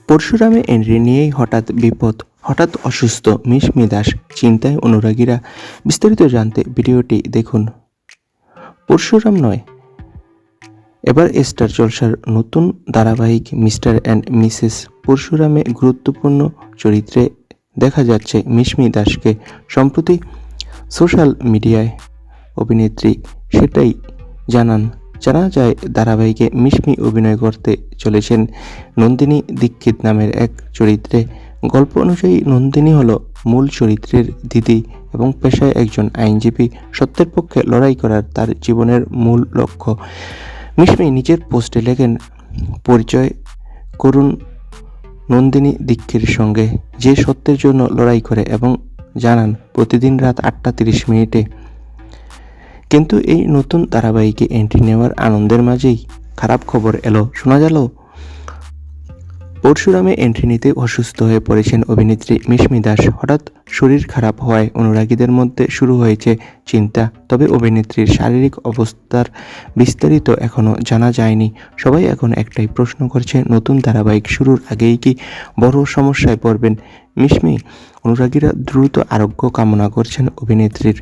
পরশুরামে entry নিয়েই হঠাৎ বিপদ, হঠাৎ অসুস্থ মিশমি দাস, চিন্তায় অনুরাগীরা। বিস্তারিত জানতে ভিডিওটি দেখুন। পরশুরাম নয়, এবার স্টার জলসার নতুন ধারাবাহিক মিস্টার অ্যান্ড মিসেস পরশুরামে গুরুত্বপূর্ণ চরিত্রে দেখা যাচ্ছে মিশমি দাসকে। সম্প্রতি সোশ্যাল মিডিয়ায় অভিনেত্রী সেটাই জানা যায় ধারাবাহিকে মিশমি অভিনয় করতে চলেছেন নন্দিনী দীক্ষিত নামের এক চরিত্রে। গল্প অনুযায়ী নন্দিনী হলো মূল চরিত্রের দিদি এবং পেশায় একজন আইনজীবী। সত্যের পক্ষে লড়াই করার তার জীবনের মূল লক্ষ্য। মিশমি নিজের পোস্টে লেখেন, পরিচয় করুন নন্দিনী দীক্ষির সঙ্গে, যে সত্যের জন্য লড়াই করে, এবং জানান প্রতিদিন রাত 8:30 কিন্তু এই নতুন ধারাবাহিকে এন্ট্রি নেওয়ার আনন্দের মাঝেই খারাপ খবর এলো। শোনা গেল পরশুরামে এন্ট্রি নিতে অসুস্থ হয়ে পড়েছেন অভিনেত্রী মিশমি দাস। হঠাৎ শরীর খারাপ হওয়ায় অনুরাগীদের মধ্যে শুরু হয়েছে চিন্তা। তবে অভিনেত্রীর শারীরিক অবস্থার বিস্তারিত এখনও জানা যায়নি। সবাই এখন একটাই প্রশ্ন করছে, নতুন ধারাবাহিক শুরুর আগেই কি বড় সমস্যায় পড়বেন মিশমি? অনুরাগীরা দ্রুত আরোগ্য কামনা করছেন অভিনেত্রীর।